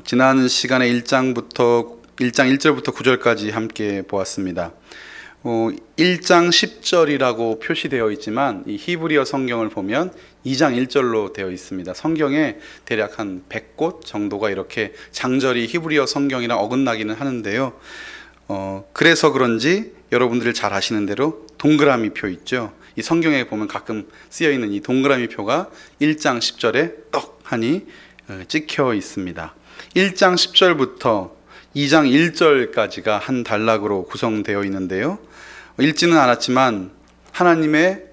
지난 시간에 1장 1절부터 9절까지 함께 보았습니다. 1장 10절이라고 표시되어 있지만 이 히브리어 성경을 보면 2장 1절로 되어 있습니다. 성경에 대략 한 100곳 정도가 이렇게 장절이 히브리어 성경이랑 어긋나기는 하는데요. 그래서 그런지 여러분들이 잘 아시는 대로 동그라미 표 있죠. 이 성경에 보면 가끔 쓰여 있는 이 동그라미 표가 1장 10절에 떡하니 찍혀 있습니다. 1장 10절부터 2장 1절까지가 한 단락으로 구성되어 있는데요. 읽지는 않았지만 하나님의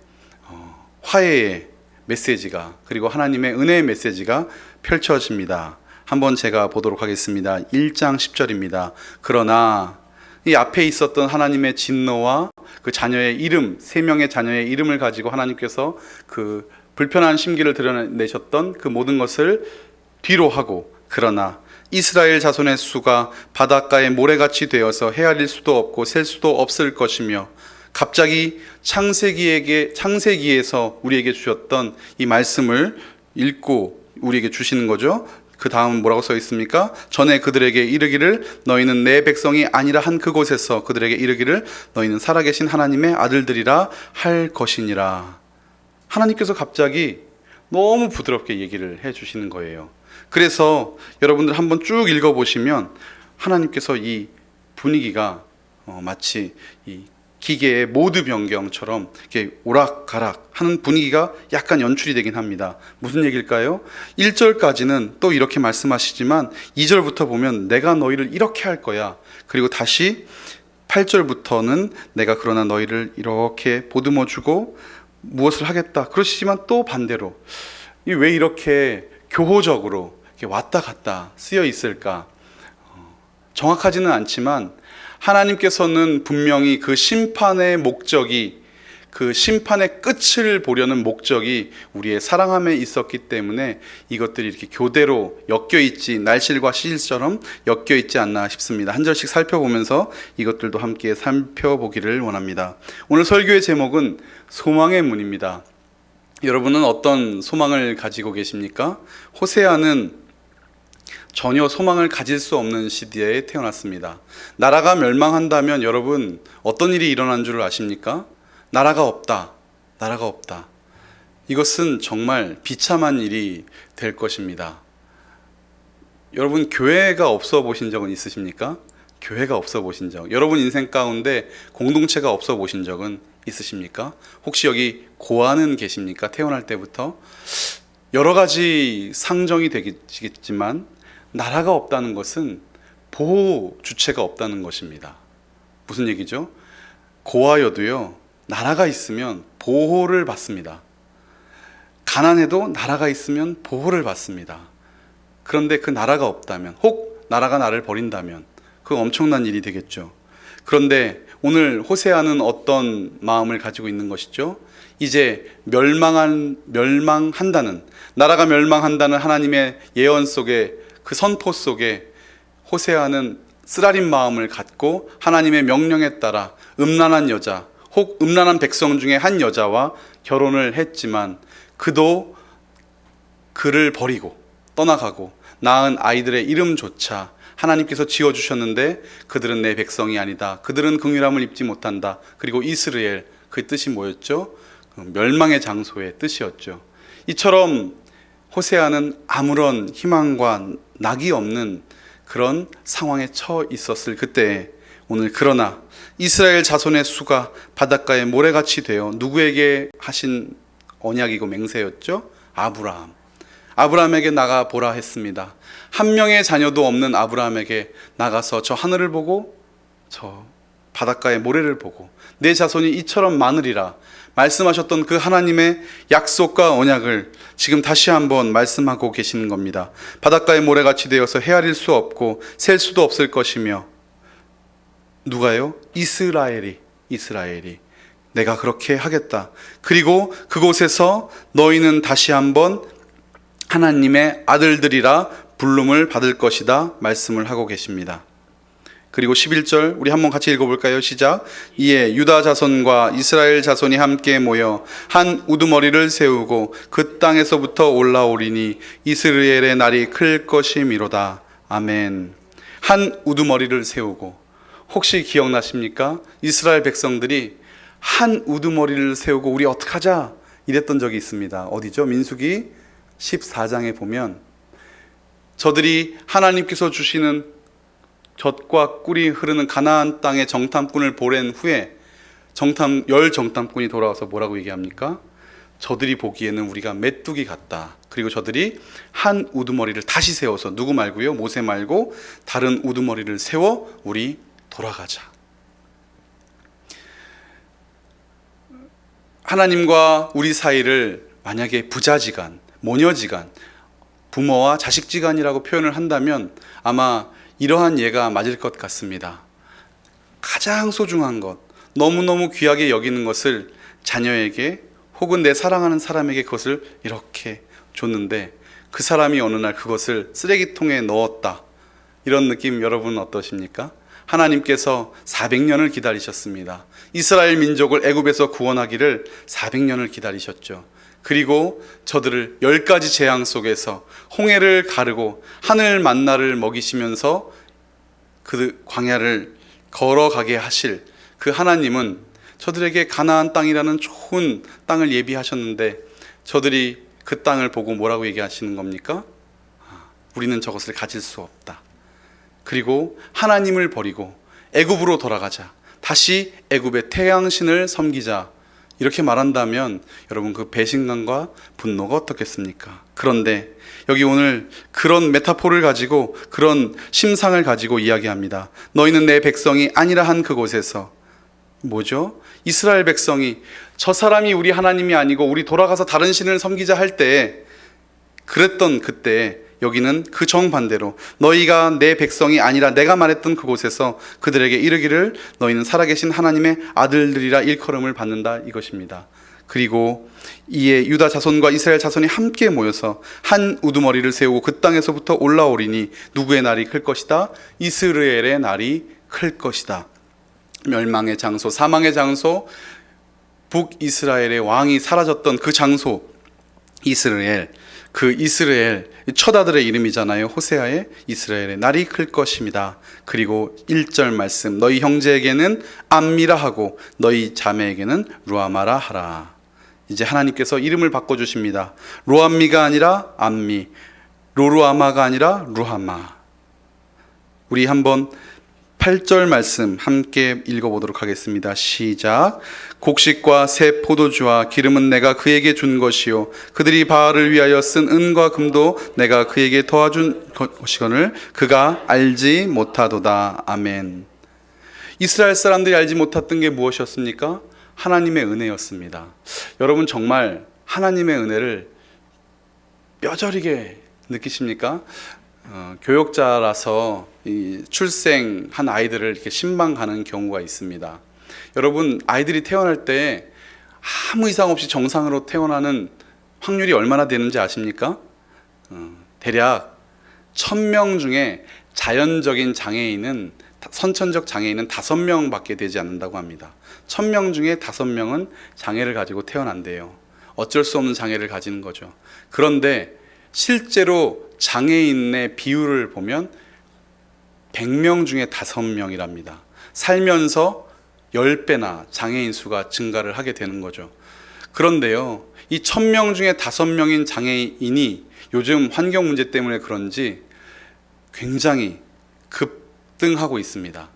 화해의 메시지가, 그리고 하나님의 은혜의 메시지가 펼쳐집니다. 한번 제가 보도록 하겠습니다. 1장 10절입니다. 그러나 이 앞에 있었던 하나님의 진노와 그 자녀의 이름, 3명의 자녀의 이름을 가지고 하나님께서 그 불편한 심기를 드러내셨던 그 모든 것을 뒤로 하고, 그러나 이스라엘 자손의 수가 바닷가의 모래같이 되어서 헤아릴 수도 없고 셀 수도 없을 것이며, 갑자기 창세기에서 우리에게 주셨던 이 말씀을 읽고 우리에게 주시는 거죠. 그 다음 뭐라고 써 있습니까? 전에 그들에게 이르기를 너희는 내 백성이 아니라 한 그곳에서 그들에게 이르기를 너희는 살아계신 하나님의 아들들이라 할 것이니라. 하나님께서 갑자기 너무 부드럽게 얘기를 해 주시는 거예요. 그래서 여러분들 한번 쭉 읽어보시면 하나님께서 이 분위기가 마치 이 기계의 모드 변경처럼 이렇게 오락가락 하는 분위기가 약간 연출이 되긴 합니다. 무슨 얘기일까요? 1절까지는 또 이렇게 말씀하시지만 2절부터 보면 내가 너희를 이렇게 할 거야. 그리고 다시 8절부터는 내가 그러나 너희를 이렇게 보듬어 주고 무엇을 하겠다 그러시지만 또 반대로 왜 이렇게 교호적으로 이렇게 왔다 갔다 쓰여 있을까? 정확하지는 않지만 하나님께서는 분명히 그 심판의 목적이, 그 심판의 끝을 보려는 목적이 우리의 사랑함에 있었기 때문에 이것들이 이렇게 교대로 엮여있지, 날실과 시일처럼 엮여있지 않나 싶습니다. 한 절씩 살펴보면서 이것들도 함께 살펴보기를 원합니다. 오늘 설교의 제목은 소망의 문입니다. 여러분은 어떤 소망을 가지고 계십니까? 호세아는 전혀 소망을 가질 수 없는 시대에 태어났습니다. 나라가 멸망한다면 여러분 어떤 일이 일어난 줄 아십니까? 나라가 없다. 나라가 없다. 이것은 정말 비참한 일이 될 것입니다. 여러분 교회가 없어 보신 적은 있으십니까? 교회가 없어 보신 적, 여러분 인생 가운데 공동체가 없어 보신 적은 있으십니까? 혹시 여기 고아는 계십니까? 태어날 때부터 여러 가지 상정이 되겠지만 나라가 없다는 것은 보호 주체가 없다는 것입니다. 무슨 얘기죠? 고아여도요, 나라가 있으면 보호를 받습니다. 가난해도 나라가 있으면 보호를 받습니다. 그런데 그 나라가 없다면, 혹 나라가 나를 버린다면 그건 엄청난 일이 되겠죠. 그런데 오늘 호세아는 어떤 마음을 가지고 있는 것이죠? 이제 멸망한다는, 나라가 멸망한다는 하나님의 예언 속에, 그 선포 속에 호세아는 쓰라린 마음을 갖고 하나님의 명령에 따라 음란한 여자, 혹 음란한 백성 중에 한 여자와 결혼을 했지만 그도 그를 버리고 떠나가고 낳은 아이들의 이름조차 하나님께서 지어주셨는데 그들은 내 백성이 아니다. 그들은 긍휼함을 입지 못한다. 그리고 이스라엘, 그 뜻이 뭐였죠? 멸망의 장소의 뜻이었죠. 이처럼 호세아는 아무런 희망과 낙이 없는 그런 상황에 처 있었을 그때 오늘 그러나 이스라엘 자손의 수가 바닷가의 모래같이 되어 누구에게 하신 언약이고 맹세였죠? 아브라함에게 나가 보라 했습니다. 한 명의 자녀도 없는 아브라함에게 나가서 저 하늘을 보고 저 바닷가의 모래를 보고 내 자손이 이처럼 많으리라 말씀하셨던 그 하나님의 약속과 언약을 지금 다시 한번 말씀하고 계시는 겁니다. 바닷가의 모래같이 되어서 헤아릴 수 없고 셀 수도 없을 것이며, 누가요? 이스라엘이 내가 그렇게 하겠다. 그리고 그곳에서 너희는 다시 한번 하나님의 아들들이라 부름을 받을 것이다 말씀을 하고 계십니다. 그리고 11절 우리 한번 같이 읽어볼까요? 시작. 이에 유다 자손과 이스라엘 자손이 함께 모여 한 우두머리를 세우고 그 땅에서부터 올라오리니 이스라엘의 날이 클 것이미로다. 아멘. 한 우두머리를 세우고, 혹시 기억나십니까? 이스라엘 백성들이 한 우두머리를 세우고 우리 어떡하자 이랬던 적이 있습니다. 어디죠? 민수기 14장에 보면 저들이 하나님께서 주시는 젖과 꿀이 흐르는 가나안 땅의 정탐꾼을 보낸 후에 열 정탐꾼이 돌아와서 뭐라고 얘기합니까? 저들이 보기에는 우리가 메뚜기 같다. 그리고 저들이 한 우두머리를 다시 세워서, 누구 말고요? 모세 말고 다른 우두머리를 세워 우리 돌아가자. 하나님과 우리 사이를 만약에 부자지간, 모녀지간, 부모와 자식지간이라고 표현을 한다면 아마 이러한 예가 맞을 것 같습니다. 가장 소중한 것, 너무너무 귀하게 여기는 것을 자녀에게 혹은 내 사랑하는 사람에게 그것을 이렇게 줬는데 그 사람이 어느 날 그것을 쓰레기통에 넣었다. 이런 느낌 여러분 어떠십니까? 하나님께서 400년을 기다리셨습니다. 이스라엘 민족을 애굽에서 구원하기를 400년을 기다리셨죠. 그리고 저들을 10가지 재앙 속에서 홍해를 가르고 하늘 만나를 먹이시면서 그 광야를 걸어가게 하실 그 하나님은 저들에게 가나안 땅이라는 좋은 땅을 예비하셨는데 저들이 그 땅을 보고 뭐라고 얘기하시는 겁니까? 우리는 저것을 가질 수 없다. 그리고 하나님을 버리고 애굽으로 돌아가자. 다시 애굽의 태양신을 섬기자. 이렇게 말한다면 여러분 그 배신감과 분노가 어떻겠습니까? 그런데 여기 오늘 그런 메타포를 가지고 그런 심상을 가지고 이야기합니다. 너희는 내 백성이 아니라 한 그곳에서 뭐죠? 이스라엘 백성이 저 사람이 우리 하나님이 아니고 우리 돌아가서 다른 신을 섬기자 할 때 그랬던 그때 여기는 그 정반대로 너희가 내 백성이 아니라 내가 말했던 그곳에서 그들에게 이르기를 너희는 살아계신 하나님의 아들들이라 일컬음을 받는다 이것입니다. 그리고 이에 유다 자손과 이스라엘 자손이 함께 모여서 한 우두머리를 세우고 그 땅에서부터 올라오리니 누구의 날이 클 것이다? 이스라엘의 날이 클 것이다. 멸망의 장소, 사망의 장소, 북이스라엘의 왕이 사라졌던 그 장소 이스라엘, 그 이스라엘 첫 아들의 이름이잖아요. 호세아의 이스라엘의 날이 클 것입니다. 그리고 1절 말씀 너희 형제에게는 암미라 하고 너희 자매에게는 루아마라 하라. 이제 하나님께서 이름을 바꿔주십니다. 로암미가 아니라 암미, 로루아마가 아니라 루하마. 우리 한번 8절 말씀 함께 읽어보도록 하겠습니다. 시작. 곡식과 새 포도주와 기름은 내가 그에게 준 것이요 그들이 바알을 위하여 쓴 은과 금도 내가 그에게 도와준 것이거늘 그가 알지 못하도다. 아멘. 이스라엘 사람들이 알지 못했던 게 무엇이었습니까? 하나님의 은혜였습니다. 여러분 정말 하나님의 은혜를 뼈저리게 느끼십니까? 교역자라서 이 출생한 아이들을 이렇게 신방 가는 경우가 있습니다. 여러분 아이들이 태어날 때 아무 이상 없이 정상으로 태어나는 확률이 얼마나 되는지 아십니까? 대략 1000명 중에 자연적인 장애인은 선천적 장애인은 5명밖에 되지 않는다고 합니다. 1000명 중에 5명은 장애를 가지고 태어난대요. 어쩔 수 없는 장애를 가지는 거죠. 그런데 실제로 장애인의 비율을 보면 100명 중에 5명이랍니다. 살면서 10배나 장애인 수가 증가를 하게 되는 거죠. 그런데요, 이 1000명 중에 5명인 장애인이 요즘 환경 문제 때문에 그런지 굉장히 급등하고 있습니다.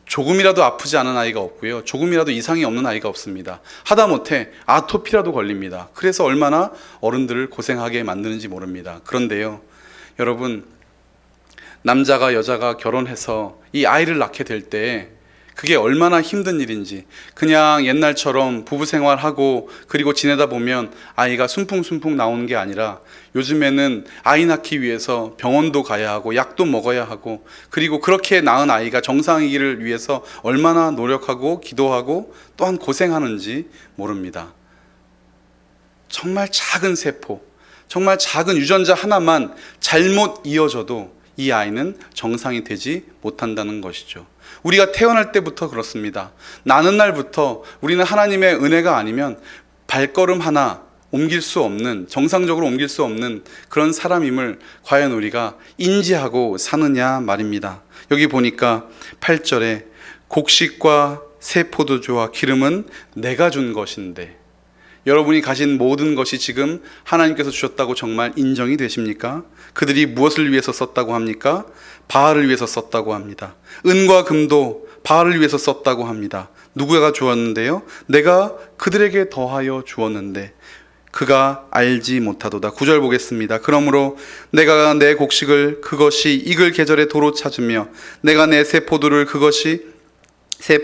조금이라도 아프지 않은 아이가 없고요. 조금이라도 이상이 없는 아이가 없습니다. 하다못해 아토피라도 걸립니다. 그래서 얼마나 어른들을 고생하게 만드는지 모릅니다. 그런데요, 여러분 남자가 여자가 결혼해서 이 아이를 낳게 될 때 그게 얼마나 힘든 일인지, 그냥 옛날처럼 부부 생활하고 그리고 지내다 보면 아이가 순풍순풍 나오는 게 아니라 요즘에는 아이 낳기 위해서 병원도 가야 하고 약도 먹어야 하고 그리고 그렇게 낳은 아이가 정상이기를 위해서 얼마나 노력하고 기도하고 또한 고생하는지 모릅니다. 정말 작은 세포, 정말 작은 유전자 하나만 잘못 이어져도 이 아이는 정상이 되지 못한다는 것이죠. 우리가 태어날 때부터 그렇습니다. 나는 날부터 우리는 하나님의 은혜가 아니면 발걸음 하나 옮길 수 없는, 정상적으로 옮길 수 없는 그런 사람임을 과연 우리가 인지하고 사느냐 말입니다. 여기 보니까 8절에 곡식과 새 포도주와 기름은 내가 준 것인데, 여러분이 가진 모든 것이 지금 하나님께서 주셨다고 정말 인정이 되십니까? 그들이 무엇을 위해서 썼다고 합니까? 바알을 위해서 썼다고 합니다. 은과 금도 바알을 위해서 썼다고 합니다. 누구가 주었는데요? 내가 그들에게 더하여 주었는데 그가 알지 못하도다. 9절 보겠습니다. 그러므로 내가 내 곡식을 그것이 익을 계절에 도로 찾으며 내가 내 새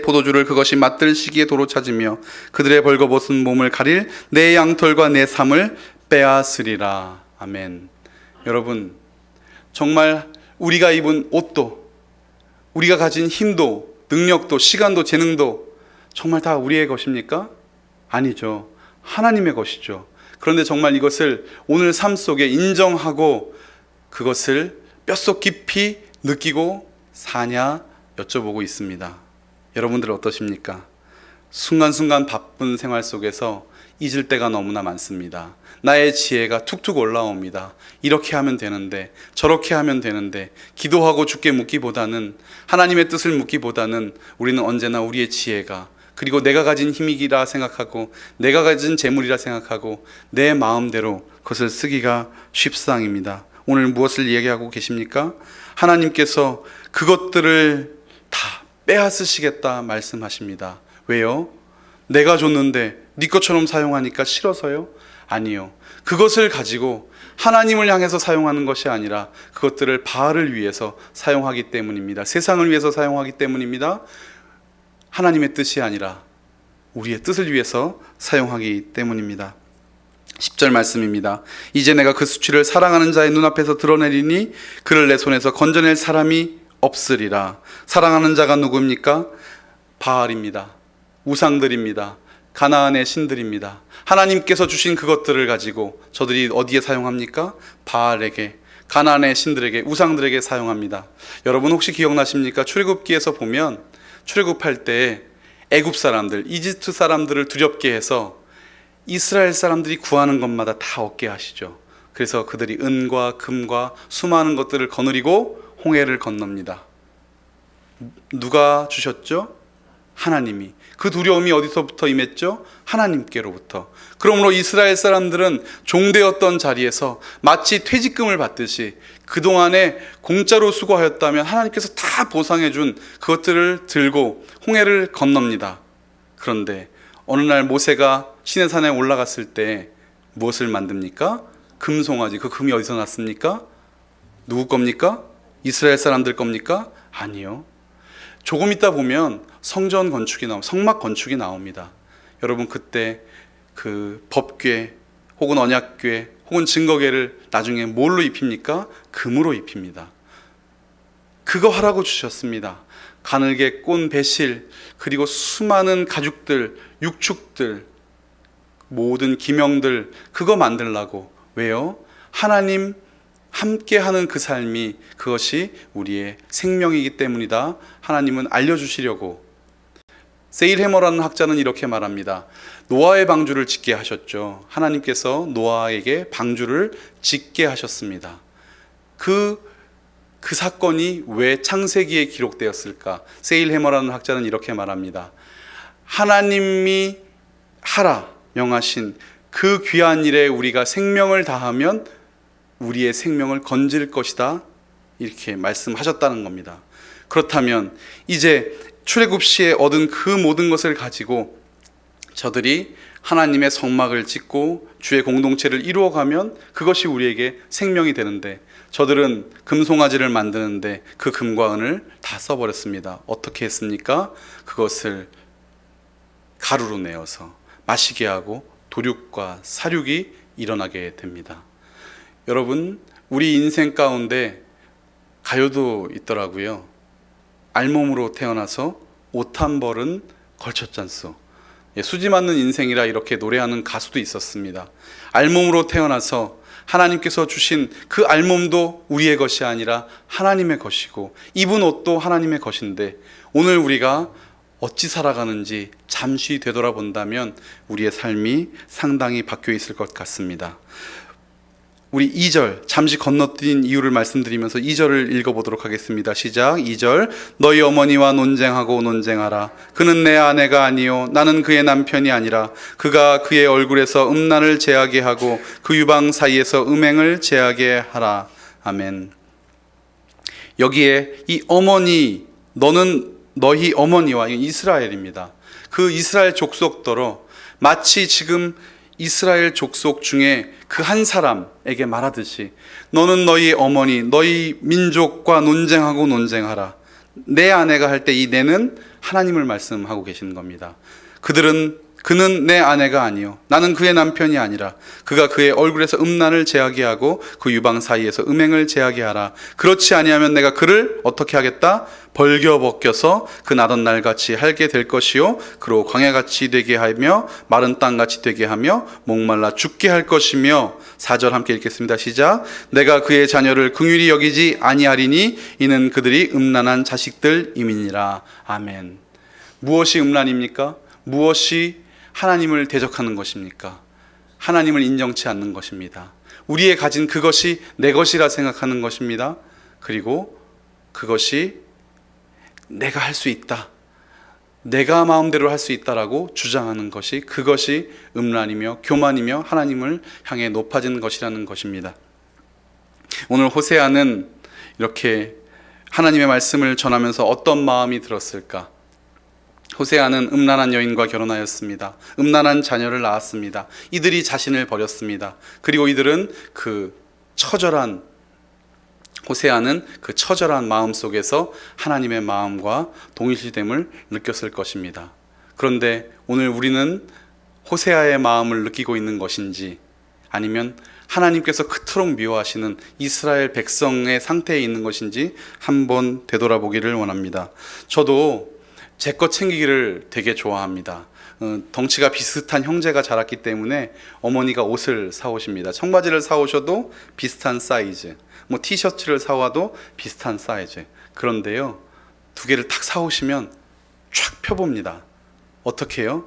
포도주를 그것이 맛들 시기에 도로 찾으며 그들의 벌거벗은 몸을 가릴 내 양털과 내 삶을 빼앗으리라. 아멘. 여러분, 정말 우리가 입은 옷도, 우리가 가진 힘도, 능력도, 시간도, 재능도 정말 다 우리의 것입니까? 아니죠. 하나님의 것이죠. 그런데 정말 이것을 오늘 삶 속에 인정하고 그것을 뼛속 깊이 느끼고 사냐 여쭤보고 있습니다. 여러분들 어떠십니까? 순간순간 바쁜 생활 속에서 잊을 때가 너무나 많습니다. 나의 지혜가 툭툭 올라옵니다. 이렇게 하면 되는데, 저렇게 하면 되는데, 기도하고 주께 묻기보다는, 하나님의 뜻을 묻기보다는 우리는 언제나 우리의 지혜가, 그리고 내가 가진 힘이라 생각하고 내가 가진 재물이라 생각하고 내 마음대로 그것을 쓰기가 쉽상입니다. 오늘 무엇을 이야기하고 계십니까? 하나님께서 그것들을 다 빼앗으시겠다 말씀하십니다. 왜요? 내가 줬는데 네 것처럼 사용하니까 싫어서요? 아니요. 그것을 가지고 하나님을 향해서 사용하는 것이 아니라 그것들을 바알을 위해서 사용하기 때문입니다. 세상을 위해서 사용하기 때문입니다. 하나님의 뜻이 아니라 우리의 뜻을 위해서 사용하기 때문입니다. 10절 말씀입니다. 이제 내가 그 수치를 사랑하는 자의 눈앞에서 드러내리니 그를 내 손에서 건져낼 사람이 없으리라. 사랑하는 자가 누구입니까? 바알입니다. 우상들입니다. 가나안의 신들입니다. 하나님께서 주신 그것들을 가지고 저들이 어디에 사용합니까? 바알에게, 가나안의 신들에게, 우상들에게 사용합니다. 여러분 혹시 기억나십니까? 출애굽기에서 보면 출애굽할 때 애굽 사람들, 이집트 사람들을 두렵게 해서 이스라엘 사람들이 구하는 것마다 다 얻게 하시죠. 그래서 그들이 은과 금과 수많은 것들을 거느리고 홍해를 건넙니다. 누가 주셨죠? 하나님이. 그 두려움이 어디서부터 임했죠? 하나님께로부터. 그러므로 이스라엘 사람들은 종되었던 자리에서 마치 퇴직금을 받듯이 그동안에 공짜로 수고하였다면 하나님께서 다 보상해 준 그것들을 들고 홍해를 건넙니다. 그런데 어느 날 모세가 시내산에 올라갔을 때 무엇을 만듭니까? 금송아지. 그 금이 어디서 났습니까? 누구 겁니까? 이스라엘 사람들 겁니까? 아니요. 조금 있다 보면 성전 건축이 성막 건축이 나옵니다. 여러분 그때 그 법궤 혹은 언약궤 혹은 증거궤를 나중에 뭘로 입힙니까? 금으로 입힙니다. 그거 하라고 주셨습니다. 가늘게 꼰 배실, 그리고 수많은 가죽들, 육축들, 모든 기명들, 그거 만들라고. 왜요? 하나님 함께하는 그 삶이, 그것이 우리의 생명이기 때문이다. 하나님은 알려주시려고. 세일 해머라는 학자는 이렇게 말합니다. 노아의 방주를 짓게 하셨죠. 하나님께서 노아에게 방주를 짓게 하셨습니다. 그 사건이 왜 창세기에 기록되었을까? 세일 해머라는 학자는 이렇게 말합니다. 하나님이 하라 명하신 그 귀한 일에 우리가 생명을 다하면 우리의 생명을 건질 것이다, 이렇게 말씀하셨다는 겁니다. 그렇다면 이제 출애굽 시에 얻은 그 모든 것을 가지고 저들이 하나님의 성막을 짓고 주의 공동체를 이루어가면 그것이 우리에게 생명이 되는데, 저들은 금송아지를 만드는데 그 금과 은을 다 써버렸습니다. 어떻게 했습니까? 그것을 가루로 내어서 마시게 하고 도륙과 사륙이 일어나게 됩니다. 여러분, 우리 인생 가운데 가요도 있더라고요. 알몸으로 태어나서 옷 한 벌은 걸쳤잖소. 수지 맞는 인생이라 이렇게 노래하는 가수도 있었습니다. 알몸으로 태어나서 하나님께서 주신 그 알몸도 우리의 것이 아니라 하나님의 것이고, 입은 옷도 하나님의 것인데, 오늘 우리가 어찌 살아가는지 잠시 되돌아본다면 우리의 삶이 상당히 바뀌어 있을 것 같습니다. 우리 2절 잠시 건너뛴 이유를 말씀드리면서 2절을 읽어보도록 하겠습니다. 시작. 2절. 너희 어머니와 논쟁하고 논쟁하라. 그는 내 아내가 아니요 나는 그의 남편이 아니라 그가 그의 얼굴에서 음란을 제하게 하고 그 유방 사이에서 음행을 제하게 하라. 아멘. 여기에 이 어머니, 너는 너희 어머니와, 이스라엘입니다. 그 이스라엘 족속더러 마치 지금 이스라엘 족속 중에 그 한 사람에게 말하듯이 너는 너희 어머니, 너희 민족과 논쟁하고 논쟁하라. 내 아내가 할 때 이 내는 하나님을 말씀하고 계시는 겁니다. 그는 내 아내가 아니요 나는 그의 남편이 아니라 그가 그의 얼굴에서 음란을 제하게 하고 그 유방 사이에서 음행을 제하게 하라. 그렇지 아니하면 내가 그를 어떻게 하겠다? 벌겨 벗겨서 그 나던 날같이 할게 될 것이요 그로 광야같이 되게 하며 마른 땅같이 되게 하며 목말라 죽게 할 것이며. 4절 함께 읽겠습니다. 시작. 내가 그의 자녀를 긍휼히 여기지 아니하리니 이는 그들이 음란한 자식들임이니라. 아멘. 무엇이 음란입니까? 무엇이 하나님을 대적하는 것입니까? 하나님을 인정치 않는 것입니다. 우리의 가진 그것이 내 것이라 생각하는 것입니다. 그리고 그것이 내가 할 수 있다, 내가 마음대로 할 수 있다라고 주장하는 것이, 그것이 음란이며 교만이며 하나님을 향해 높아진 것이라는 것입니다. 오늘 호세아는 이렇게 하나님의 말씀을 전하면서 어떤 마음이 들었을까? 호세아는 음란한 여인과 결혼하였습니다. 음란한 자녀를 낳았습니다. 이들이 자신을 버렸습니다. 그리고 이들은 호세아는 그 처절한 마음 속에서 하나님의 마음과 동일시됨을 느꼈을 것입니다. 그런데 오늘 우리는 호세아의 마음을 느끼고 있는 것인지, 아니면 하나님께서 그토록 미워하시는 이스라엘 백성의 상태에 있는 것인지 한번 되돌아보기를 원합니다. 저도 제 것 챙기기를 되게 좋아합니다. 덩치가 비슷한 형제가 자랐기 때문에 어머니가 옷을 사오십니다. 청바지를 사오셔도 비슷한 사이즈, 티셔츠를 사와도 비슷한 사이즈. 그런데요, 두 개를 탁 사오시면 쫙 펴봅니다. 어떻게 해요?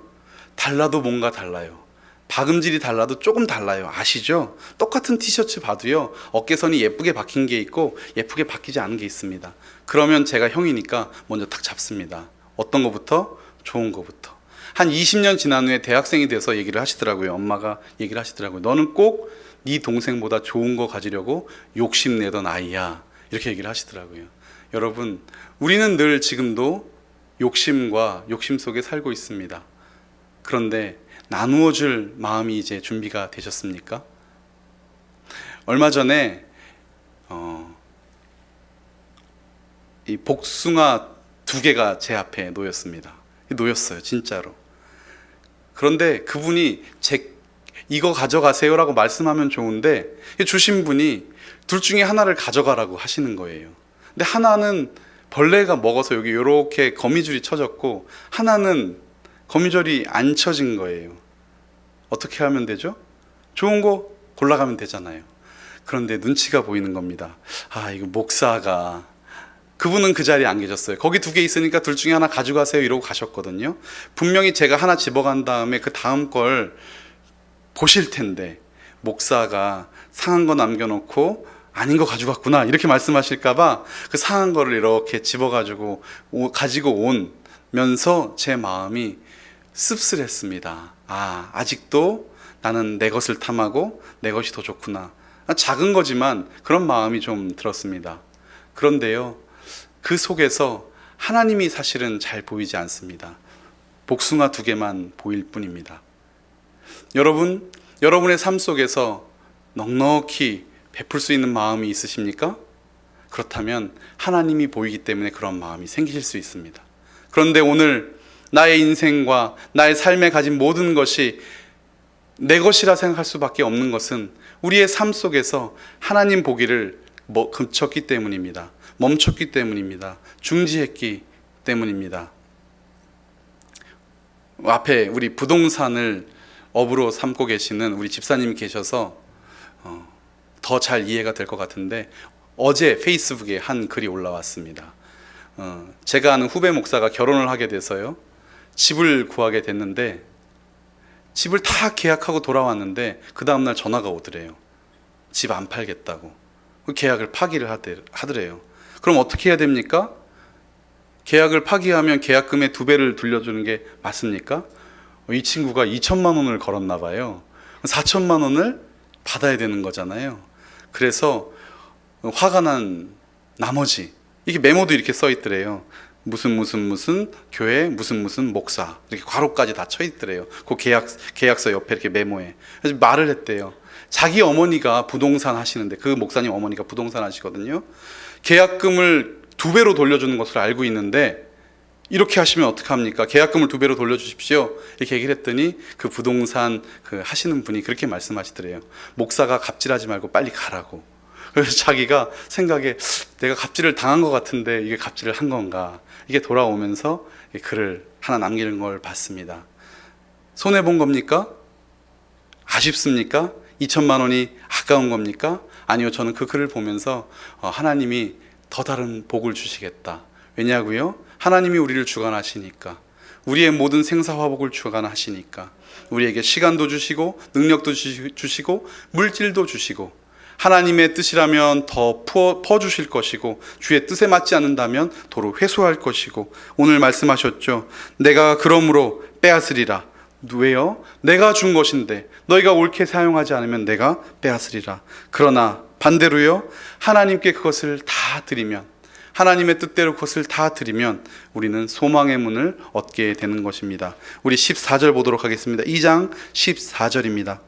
달라도 뭔가 달라요. 박음질이 달라도 조금 달라요. 아시죠? 똑같은 티셔츠 봐도요, 어깨선이 예쁘게 박힌 게 있고 예쁘게 박히지 않은 게 있습니다. 그러면 제가 형이니까 먼저 탁 잡습니다. 어떤 거부터? 좋은 거부터. 한 20년 지난 후에 대학생이 돼서 얘기를 하시더라고요. 엄마가 얘기를 하시더라고요. 너는 꼭 네 동생보다 좋은 거 가지려고 욕심내던 아이야. 이렇게 얘기를 하시더라고요. 여러분, 우리는 늘 지금도 욕심과 욕심 속에 살고 있습니다. 그런데 나누어 줄 마음이 이제 준비가 되셨습니까? 얼마 전에 이 복숭아 2개가 제 앞에 놓였어요. 진짜로. 그런데 그분이 이거 가져가세요라고 말씀하면 좋은데, 주신 분이 둘 중에 하나를 가져가라고 하시는 거예요. 근데 하나는 벌레가 먹어서 여기 이렇게 거미줄이 쳐졌고, 하나는 거미줄이 안 쳐진 거예요. 어떻게 하면 되죠? 좋은 거 골라가면 되잖아요. 그런데 눈치가 보이는 겁니다. 이거 목사가, 그분은 그 자리에 안 계셨어요. 거기 2개 있으니까 둘 중에 하나 가져가세요 이러고 가셨거든요. 분명히 제가 하나 집어간 다음에 그 다음 걸 보실 텐데, 목사가 상한 거 남겨놓고 아닌 거 가져갔구나 이렇게 말씀하실까봐 그 상한 거를 이렇게 집어가지고 가지고 오면서 제 마음이 씁쓸했습니다. 아직도 나는 내 것을 탐하고 내 것이 더 좋구나. 작은 거지만 그런 마음이 좀 들었습니다. 그런데요, 그 속에서 하나님이 사실은 잘 보이지 않습니다. 복숭아 2개만 보일 뿐입니다. 여러분, 여러분의 삶 속에서 넉넉히 베풀 수 있는 마음이 있으십니까? 그렇다면 하나님이 보이기 때문에 그런 마음이 생기실 수 있습니다. 그런데 오늘 나의 인생과 나의 삶에 가진 모든 것이 내 것이라 생각할 수밖에 없는 것은 우리의 삶 속에서 하나님 보기를 그쳤기 때문입니다. 멈췄기 때문입니다. 중지했기 때문입니다. 앞에 우리 부동산을 업으로 삼고 계시는 우리 집사님이 계셔서 더 잘 이해가 될 것 같은데, 어제 페이스북에 한 글이 올라왔습니다. 제가 아는 후배 목사가 결혼을 하게 돼서요, 집을 구하게 됐는데 집을 다 계약하고 돌아왔는데 그 다음날 전화가 오더래요. 집 안 팔겠다고. 계약을 파기를 하더래요. 그럼 어떻게 해야 됩니까? 계약을 파기하면 계약금의 2배를 돌려주는 게 맞습니까? 이 친구가 2천만 원을 걸었나 봐요. 4천만 원을 받아야 되는 거잖아요. 그래서 화가 난 나머지, 이게 메모도 이렇게 써 있더래요. 무슨 교회 무슨 목사, 이렇게 괄호까지 다 쳐 있더래요. 그 계약서 옆에 이렇게 메모에. 그래서 말을 했대요. 자기 어머니가 부동산 하시는데, 그 목사님 어머니가 부동산 하시거든요. 계약금을 2배로 돌려주는 것을 알고 있는데 이렇게 하시면 어떡합니까? 계약금을 2배로 돌려주십시오. 이렇게 얘기를 했더니 그 부동산 하시는 분이 그렇게 말씀하시더래요. 목사가 갑질하지 말고 빨리 가라고. 그래서 자기가 생각에 내가 갑질을 당한 것 같은데 이게 갑질을 한 건가? 이게 돌아오면서 글을 하나 남기는 걸 봤습니다. 손해본 겁니까? 아쉽습니까? 2천만 원이 아까운 겁니까? 아니요, 저는 그 글을 보면서 하나님이 더 다른 복을 주시겠다. 왜냐고요? 하나님이 우리를 주관하시니까, 우리의 모든 생사화복을 주관하시니까, 우리에게 시간도 주시고 능력도 주시고 물질도 주시고, 하나님의 뜻이라면 더 퍼주실 것이고, 주의 뜻에 맞지 않는다면 도로 회수할 것이고, 오늘 말씀하셨죠. 내가 그러므로 빼앗으리라. 왜요? 내가 준 것인데 너희가 옳게 사용하지 않으면 내가 빼앗으리라. 그러나 반대로요, 하나님께 그것을 다 드리면, 하나님의 뜻대로 그것을 다 드리면 우리는 소망의 문을 얻게 되는 것입니다. 우리 14절 보도록 하겠습니다. 2장 14절입니다.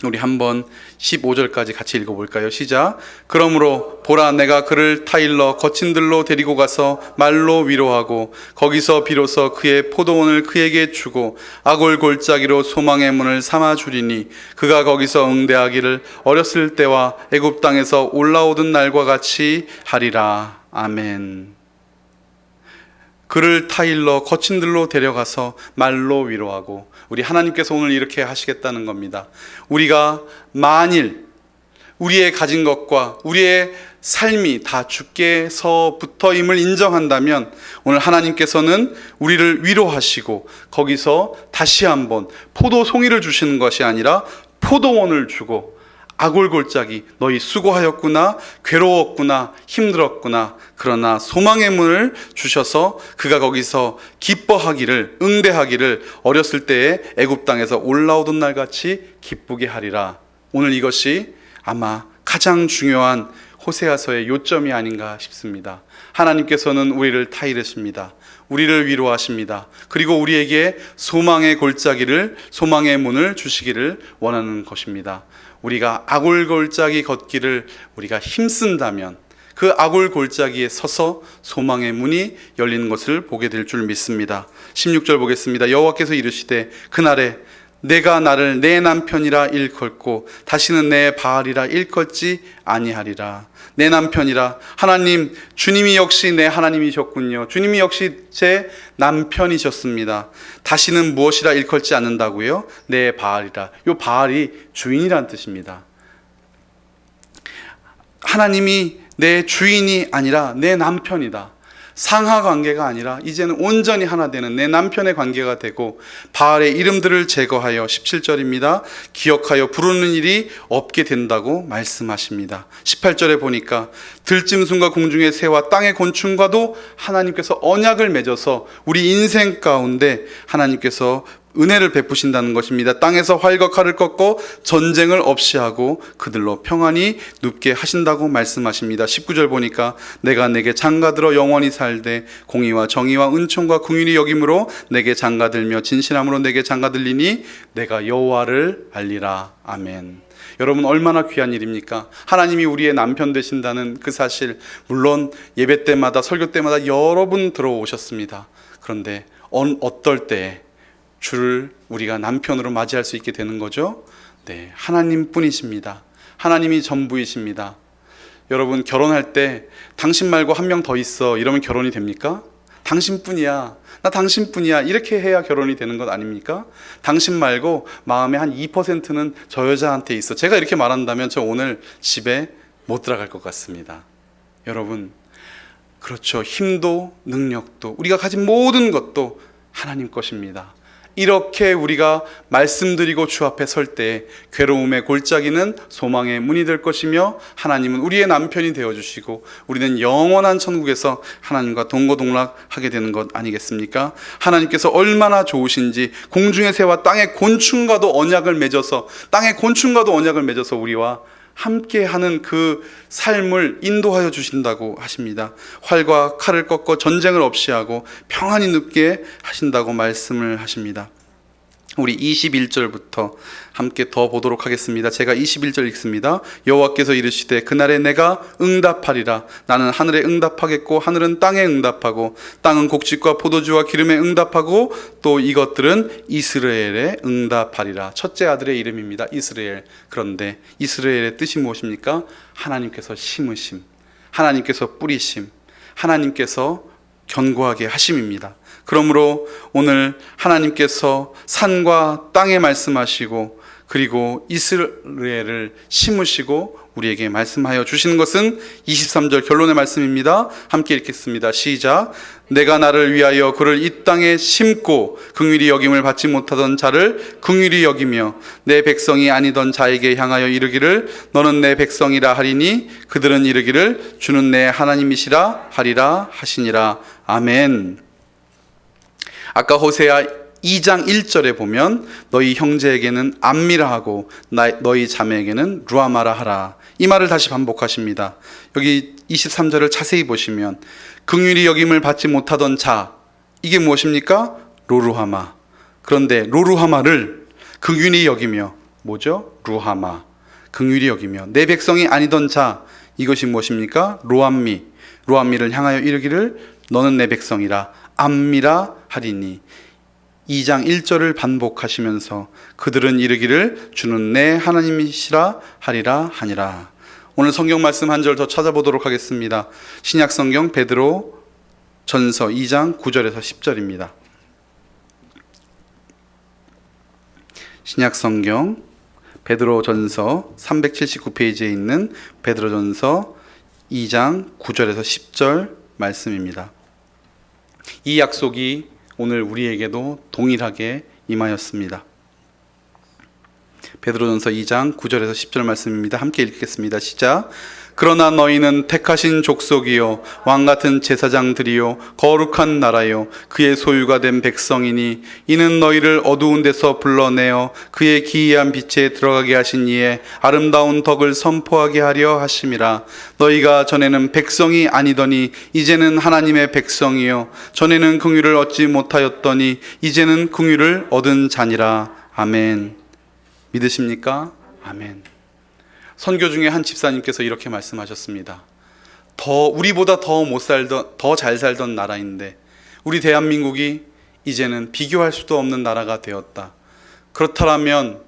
우리 한번 15절까지 같이 읽어볼까요? 시작. 그러므로 보라, 내가 그를 타일러 거친 들로 데리고 가서 말로 위로하고 거기서 비로소 그의 포도원을 그에게 주고 아골 골짜기로 소망의 문을 삼아 주리니 그가 거기서 응대하기를 어렸을 때와 애굽 땅에서 올라오던 날과 같이 하리라. 아멘. 그를 타일러 거친 들로 데려가서 말로 위로하고, 우리 하나님께서 오늘 이렇게 하시겠다는 겁니다. 우리가 만일 우리의 가진 것과 우리의 삶이 다 주께서부터임을 인정한다면 오늘 하나님께서는 우리를 위로하시고 거기서 다시 한번 포도 송이를 주시는 것이 아니라 포도원을 주고, 아골골짜기 너희 수고하였구나, 괴로웠구나, 힘들었구나, 그러나 소망의 문을 주셔서 그가 거기서 기뻐하기를, 응대하기를 어렸을 때에 애굽 땅에서 올라오던 날같이 기쁘게 하리라. 오늘 이것이 아마 가장 중요한 호세아서의 요점이 아닌가 싶습니다. 하나님께서는 우리를 타이르십니다. 우리를 위로하십니다. 그리고 우리에게 소망의 골짜기를, 소망의 문을 주시기를 원하는 것입니다. 우리가 아골골짜기 걷기를 우리가 힘쓴다면 그 아골골짜기에 서서 소망의 문이 열리는 것을 보게 될 줄 믿습니다. 16절 보겠습니다. 여호와께서 이르시되 그날에 내가 나를 내 남편이라 일컬고 다시는 내 바알이라 일컬지 아니하리라. 내 남편이라, 하나님, 주님이 역시 내 하나님이셨군요. 주님이 역시 제 남편이셨습니다. 다시는 무엇이라 일컬지 않는다고요? 내 바알이라. 요 바알이 주인이란 뜻입니다. 하나님이 내 주인이 아니라 내 남편이다. 상하 관계가 아니라 이제는 온전히 하나 되는 내 남편의 관계가 되고, 바알의 이름들을 제거하여 17절입니다. 기억하여 부르는 일이 없게 된다고 말씀하십니다. 18절에 보니까 들짐승과 공중의 새와 땅의 곤충과도 하나님께서 언약을 맺어서 우리 인생 가운데 하나님께서 은혜를 베푸신다는 것입니다. 땅에서 활과 칼을 꺾고 전쟁을 없이 하고 그들로 평안히 눕게 하신다고 말씀하십니다. 19절 보니까 내가 내게 장가들어 영원히 살되 공의와 정의와 은총과 긍휼이 여김으로 내게 장가들며 진실함으로 내게 장가들리니 내가 여호와를 알리라. 아멘. 여러분, 얼마나 귀한 일입니까? 하나님이 우리의 남편 되신다는 그 사실, 물론 예배 때마다 설교 때마다 여러 분 들어오셨습니다. 그런데 어떨 때 주를 우리가 남편으로 맞이할 수 있게 되는 거죠? 네, 하나님뿐이십니다. 하나님이 전부이십니다. 여러분, 결혼할 때 당신 말고 한 명 더 있어 이러면 결혼이 됩니까? 당신뿐이야, 나 당신뿐이야, 이렇게 해야 결혼이 되는 것 아닙니까? 당신 말고 마음에 한 2%는 저 여자한테 있어, 제가 이렇게 말한다면 저 오늘 집에 못 들어갈 것 같습니다. 여러분, 그렇죠. 힘도 능력도 우리가 가진 모든 것도 하나님 것입니다. 이렇게 우리가 말씀드리고 주 앞에 설 때 괴로움의 골짜기는 소망의 문이 될 것이며 하나님은 우리의 남편이 되어주시고 우리는 영원한 천국에서 하나님과 동거동락하게 되는 것 아니겠습니까? 하나님께서 얼마나 좋으신지 공중의 새와 땅의 곤충과도 언약을 맺어서 우리와 함께하는 그 삶을 인도하여 주신다고 하십니다. 활과 칼을 꺾어 전쟁을 없이 하고 평안히 눕게 하신다고 말씀을 하십니다. 우리 21절부터 함께 더 보도록 하겠습니다. 제가 21절 읽습니다. 여호와께서 이르시되 그날에 내가 응답하리라. 나는 하늘에 응답하겠고 하늘은 땅에 응답하고 땅은 곡식과 포도주와 기름에 응답하고 또 이것들은 이스라엘에 응답하리라. 첫째 아들의 이름입니다. 이스라엘. 그런데 이스라엘의 뜻이 무엇입니까? 하나님께서 심으심, 하나님께서 뿌리심, 하나님께서 견고하게 하심입니다. 그러므로 오늘 하나님께서 산과 땅에 말씀하시고 그리고 이스라엘을 심으시고 우리에게 말씀하여 주시는 것은 23절 결론의 말씀입니다. 함께 읽겠습니다. 시작. 내가 나를 위하여 그를 이 땅에 심고 긍휼히 여김을 받지 못하던 자를 긍휼히 여기며 내 백성이 아니던 자에게 향하여 이르기를 너는 내 백성이라 하리니 그들은 이르기를 주는 내 하나님이시라 하리라 하시니라. 아멘. 아까 호세아 2장 1절에 보면 너희 형제에게는 암미라 하고 너희 자매에게는 루아마라 하라. 이 말을 다시 반복하십니다. 여기 23절을 자세히 보시면 긍휼히 여김을 받지 못하던 자, 이게 무엇입니까? 로루하마. 그런데 로루하마를 긍휼히 여기며, 뭐죠? 루하마. 긍휼히 여기며 내 백성이 아니던 자, 이것이 무엇입니까? 로암미. 로암미를 향하여 이르기를 너는 내 백성이라 암미라 하리니. 2장 1절을 반복하시면서 그들은 이르기를 주는 내 하나님이시라 하리라 하니라. 오늘 성경 말씀 한 절 더 찾아보도록 하겠습니다. 신약 성경 베드로 전서 2장 9절에서 10절입니다. 신약 성경 베드로 전서 379페이지에 있는 베드로 전서 2장 9절에서 10절 말씀입니다. 이 약속이 오늘 우리에게도 동일하게 임하였습니다. 베드로전서 2장 9절에서 10절 말씀입니다. 함께 읽겠습니다. 시작. 그러나 너희는 택하신 족속이요 왕같은 제사장들이요 거룩한 나라요 그의 소유가 된 백성이니 이는 너희를 어두운 데서 불러내어 그의 기이한 빛에 들어가게 하신 이의 아름다운 덕을 선포하게 하려 하심이라. 너희가 전에는 백성이 아니더니 이제는 하나님의 백성이요 전에는 긍휼을 얻지 못하였더니 이제는 긍휼을 얻은 자니라. 아멘. 믿으십니까? 아멘. 선교 중에 한 집사님께서 이렇게 말씀하셨습니다. 우리보다 더 잘 살던 나라인데 우리 대한민국이 이제는 비교할 수도 없는 나라가 되었다. 그렇다면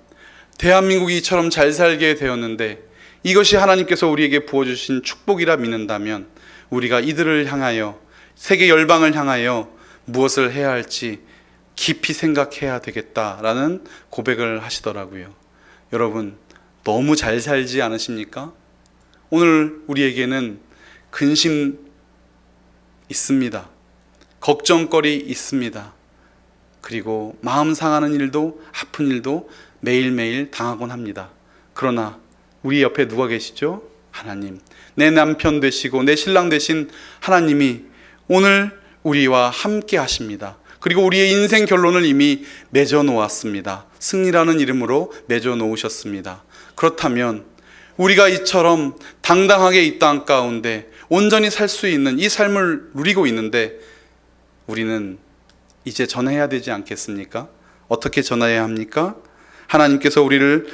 대한민국이 이처럼 잘 살게 되었는데 이것이 하나님께서 우리에게 부어주신 축복이라 믿는다면 우리가 이들을 향하여 세계 열방을 향하여 무엇을 해야 할지 깊이 생각해야 되겠다라는 고백을 하시더라고요. 여러분 너무 잘 살지 않으십니까? 오늘 우리에게는 근심 있습니다. 걱정거리 있습니다. 그리고 마음 상하는 일도 아픈 일도 매일매일 당하곤 합니다. 그러나 우리 옆에 누가 계시죠? 하나님. 내 남편 되시고 내 신랑 되신 하나님이 오늘 우리와 함께 하십니다. 그리고 우리의 인생 결론을 이미 맺어 놓았습니다. 승리라는 이름으로 맺어 놓으셨습니다. 그렇다면 우리가 이처럼 당당하게 이 땅 가운데 온전히 살 수 있는 이 삶을 누리고 있는데 우리는 이제 전해야 되지 않겠습니까? 어떻게 전해야 합니까? 하나님께서 우리를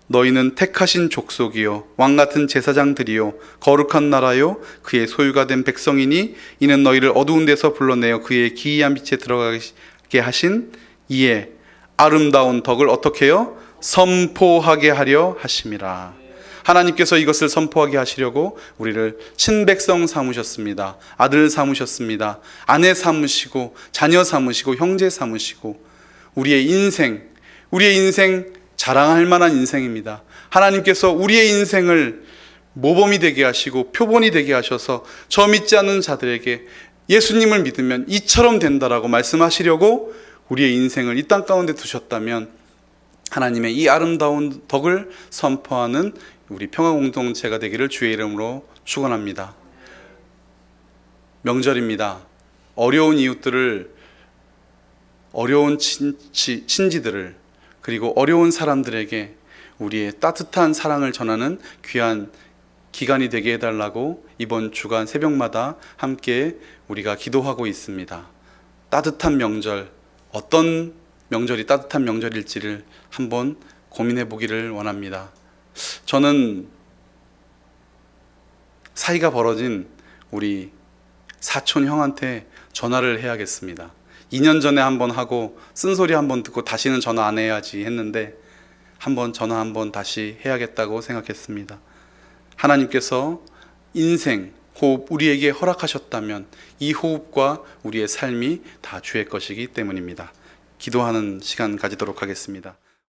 너희는 택하신 족속이요 왕같은 제사장들이요 거룩한 나라요 그의 소유가 된 백성이니 이는 너희를 어두운 데서 불러내어 그의 기이한 빛에 들어가게 하신 이의 아름다운 덕을 어떻게 해요? 선포하게 하려 하심이라. 하나님께서 이것을 선포하게 하시려고 우리를 친백성 삼으셨습니다. 아들 삼으셨습니다. 아내 삼으시고 자녀 삼으시고 형제 삼으시고 우리의 인생 자랑할 만한 인생입니다. 하나님께서 우리의 인생을 모범이 되게 하시고 표본이 되게 하셔서 저 믿지 않는 자들에게 예수님을 믿으면 이처럼 된다라고 말씀하시려고 우리의 인생을 이 땅 가운데 두셨다면 하나님의 이 아름다운 덕을 선포하는 우리 평화공동체가 되기를 주의 이름으로 축원합니다. 명절입니다. 어려운 이웃들을, 어려운 친지들을, 그리고 어려운 사람들에게 우리의 따뜻한 사랑을 전하는 귀한 기간이 되게 해달라고 이번 주간 새벽마다 함께 우리가 기도하고 있습니다. 따뜻한 명절, 어떤 명절이 따뜻한 명절일지를 한번 고민해 보기를 원합니다. 저는 사이가 벌어진 우리 사촌 형한테 전화를 해야겠습니다. 2년 전에 한번 하고 쓴소리 한번 듣고 다시는 전화 안 해야지 했는데 한번 전화 한번 다시 해야겠다고 생각했습니다. 하나님께서 인생, 호흡 우리에게 허락하셨다면 이 호흡과 우리의 삶이 다 주의 것이기 때문입니다. 기도하는 시간 가지도록 하겠습니다.